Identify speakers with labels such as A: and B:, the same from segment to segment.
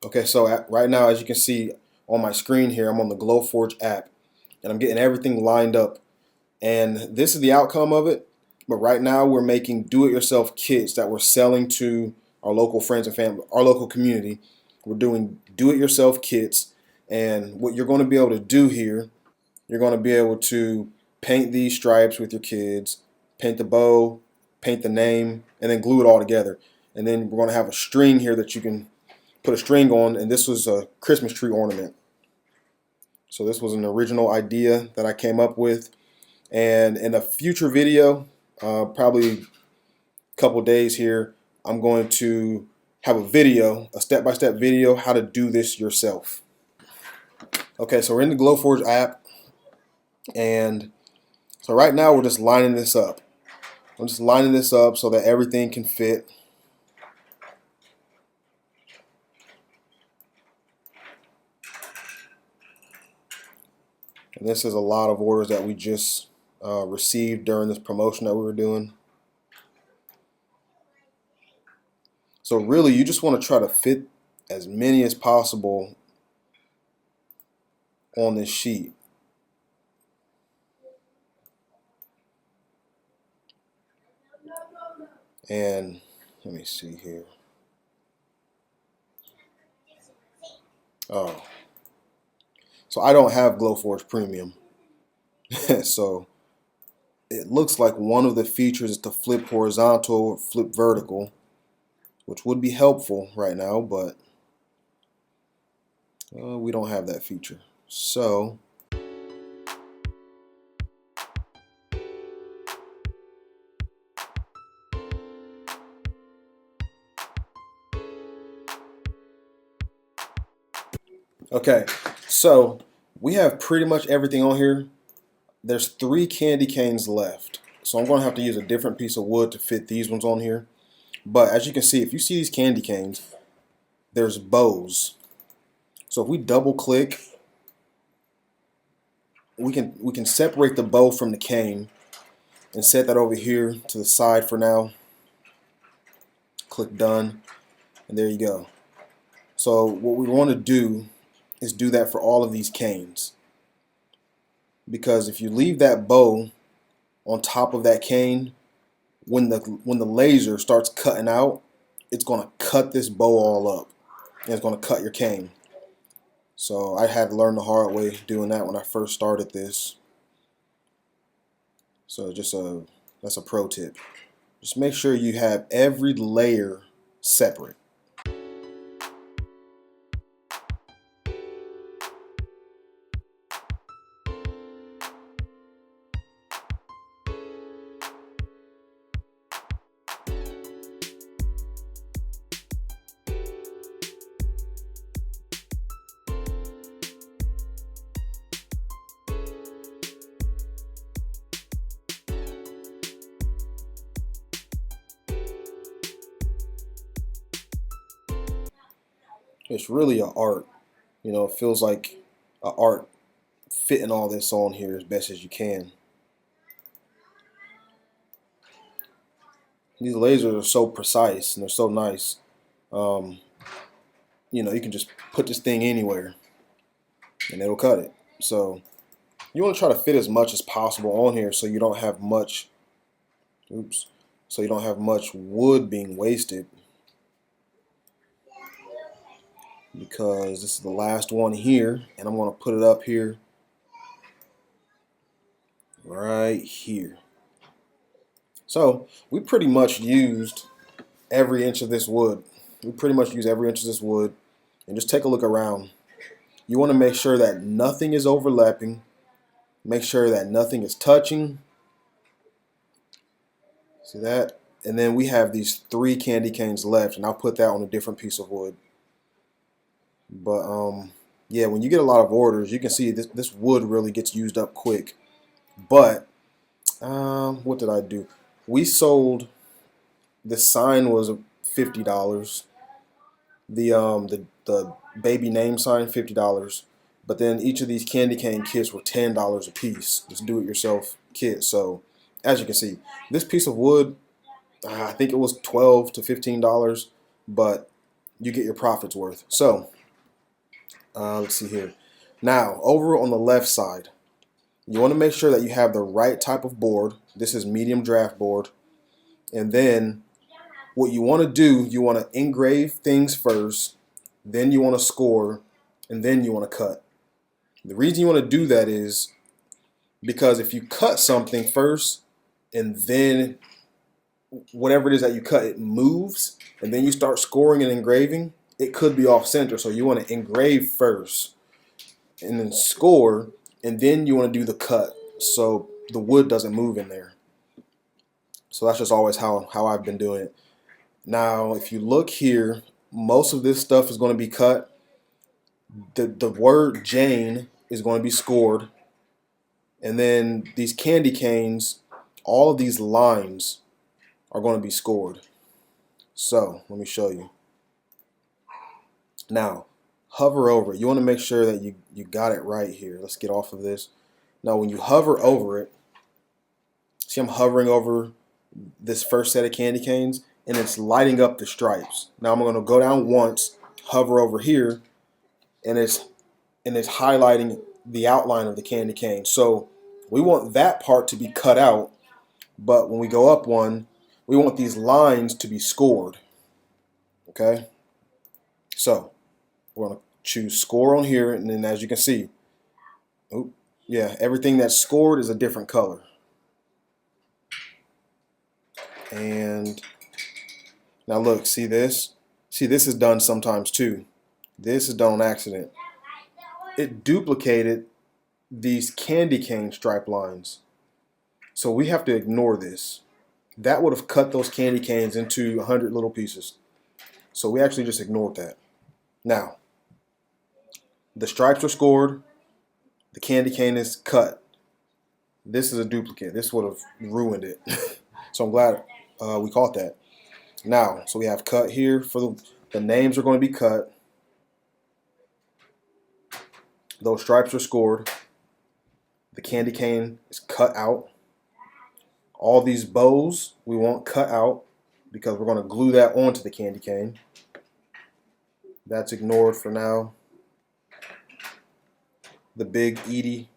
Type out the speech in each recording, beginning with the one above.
A: Okay, so right now, as you can see on my screen here, I'm on the Glowforge app, and I'm getting everything lined up. And this is the outcome of it. But right now, we're making do-it-yourself kits that we're selling to our local friends and family, our local community. We're doing do-it-yourself kits, and what you're going to be able to do here, you're going to be able to paint these stripes with your kids, paint the bow, paint the name, and then glue it all together. And then we're going to have a string here that you can put a string on, and this was a Christmas tree ornament. So this was an original idea that I came up with. And in a future video, probably a couple days here, I'm going to have a video, a step-by-step video, how to do this yourself. Okay, so we're in the Glowforge app, and so right now we're just lining this up. I'm just lining this up so that everything can fit. And this is a lot of orders that we just received during this promotion that we were doing. So really, you just want to try to fit as many as possible on this sheet. And let me see here. Oh, so I don't have Glowforge Premium. So it looks like one of the features is to flip horizontal or flip vertical, which would be helpful right now, but we don't have that feature. So okay, so we have pretty much everything on here. There's 3 candy canes left. So I'm going to have to use a different piece of wood to fit these ones on here. But as you can see, if you see these candy canes, there's bows. So if we double click, we can separate the bow from the cane and set that over here to the side for now. Click done, and there you go. So what we want to do is do that for all of these canes. Because if you leave that bow on top of that cane, when the laser starts cutting out, it's going to cut this bow all up, and it's going to cut your cane. So I had to learn the hard way doing that when I first started this. So that's a pro tip. Just make sure you have every layer separate. It's really an art. You know, it feels like an art fitting all this on here as best as you can. These lasers are so precise and they're so nice. Um, you know, you can just put this thing anywhere and it'll cut it. So you want to try to fit as much as possible on here so you don't have much, so you don't have much wood being wasted. Because this is the last one here, and I'm going to put it up here, right here. So we pretty much used every inch of this wood. We pretty much use every inch of this wood, and just take a look around. You want to make sure that nothing is overlapping. Make sure that nothing is touching. See that? And then we have these 3 candy canes left, and I'll put that on a different piece of wood. But yeah, when you get a lot of orders, you can see this wood really gets used up quick. But what did I do? We sold, the sign was $50. The baby name sign, $50. But then each of these candy cane kits were $10 a piece. This do-it-yourself kit. So as you can see, this piece of wood, I think it was $12 to $15. But you get your profits worth. So let's see here. Now over on the left side, you want to make sure that you have the right type of board. This is medium draft board. And then what you want to do, you want to engrave things first, then you want to score, and then you want to cut. The reason you want to do that is because if you cut something first and then whatever it is that you cut, it moves, and then you start scoring and engraving, it could be off center. So you want to engrave first and then score, and then you want to do the cut so the wood doesn't move in there. So that's just always how I've been doing it. Now, if you look here, most of this stuff is going to be cut. The word Jane is going to be scored. And then these candy canes, all of these lines are going to be scored. So let me show you. Now, hover over it. You want to make sure that you got it right here. Let's get off of this. Now, when you hover over it, see I'm hovering over this first set of candy canes, and it's lighting up the stripes. Now I'm going to go down once, hover over here, and it's highlighting the outline of the candy cane. So we want that part to be cut out, but when we go up one, we want these lines to be scored. Okay? So we're going to choose score on here, and then as you can see, everything that's scored is a different color. And now look, see this? See, this is done sometimes too. This is done on accident. It duplicated these candy cane stripe lines. So we have to ignore this. That would have cut those candy canes into 100 little pieces. So we actually just ignored that. Now, the stripes are scored. The candy cane is cut. This is a duplicate. This would have ruined it. So I'm glad we caught that. Now, so we have cut here. For the names are going to be cut. Those stripes are scored. The candy cane is cut out. All these bows we want cut out because we're going to glue that onto the candy cane. That's ignored for now. The big Edie,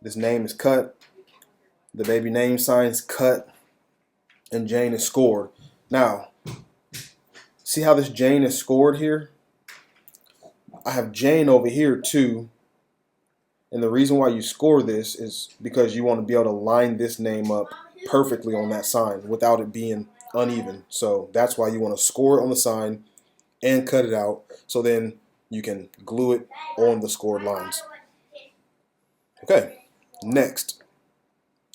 A: this name is cut. The baby name sign is cut. And Jane is scored. Now, see how this Jane is scored here? I have Jane over here too. And the reason why you score this is because you want to be able to line this name up perfectly on that sign without it being uneven. So that's why you want to score it on the sign and cut it out. So then you can glue it on the scored lines. Okay, next.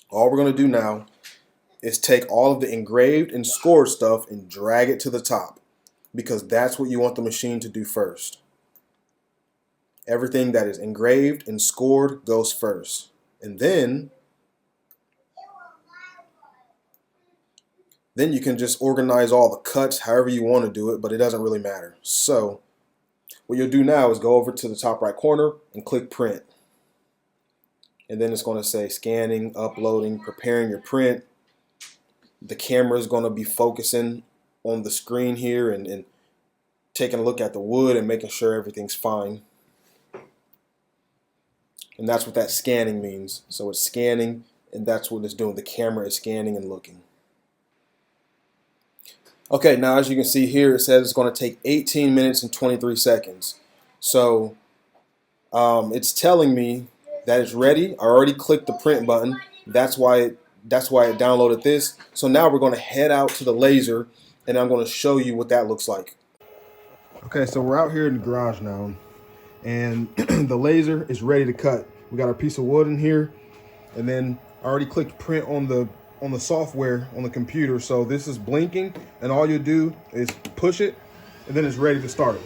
A: All we're going to do now is take all of the engraved and scored stuff and drag it to the top, because that's what you want the machine to do first. Everything that is engraved and scored goes first. And then you can just organize all the cuts however you want to do it, but it doesn't really matter. So what you'll do now is go over to the top right corner and click print. And then it's going to say scanning, uploading, preparing your print. The camera is going to be focusing on the screen here and taking a look at the wood and making sure everything's fine. And that's what that scanning means. So it's scanning, and that's what it's doing. The camera is scanning and looking. Okay, now as you can see here, it says it's going to take 18 minutes and 23 seconds. So it's telling me that it's ready. I already clicked the print button. That's why it downloaded this. So now we're going to head out to the laser, and I'm going to show you what that looks like. Okay, so we're out here in the garage now, and the laser is ready to cut. We got our piece of wood in here, and then I already clicked print on the software on the computer. So this is blinking, and all you do is push it, and then it's ready to start.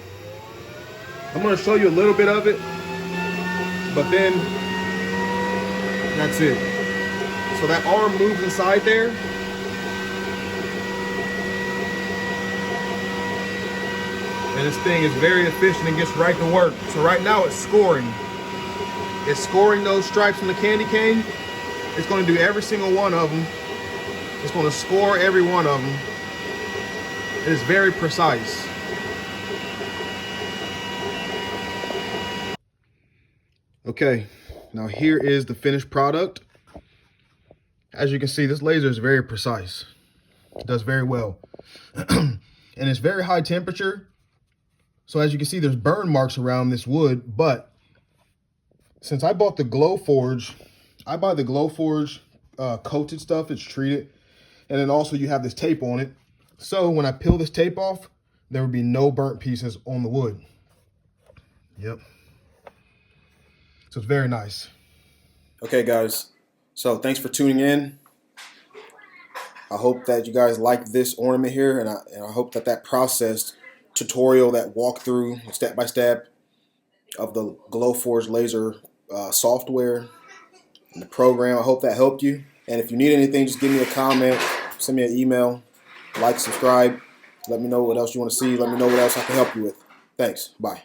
A: I'm going to show you a little bit of it, but then that's it. So that arm moves inside there. And this thing is very efficient and gets right to work. So right now it's scoring. It's scoring those stripes on the candy cane. It's going to do every single one of them. It's going to score every one of them. It is very precise. Okay, now here is the finished product. As you can see, this laser is very precise. It does very well. And it's very high temperature. So as you can see, there's burn marks around this wood, but since I bought the Glowforge, I buy the Glowforge coated stuff, it's treated. And then also you have this tape on it. So when I peel this tape off, there would be no burnt pieces on the wood. Yep. So it's very nice. Okay, guys. So thanks for tuning in. I hope that you guys like this ornament here, and I hope that that process tutorial, that walkthrough, step by step of the Glowforge laser software and the program, I hope that helped you. And if you need anything, just give me a comment, send me an email, like, subscribe. Let me know what else you want to see. Let me know what else I can help you with. Thanks. Bye.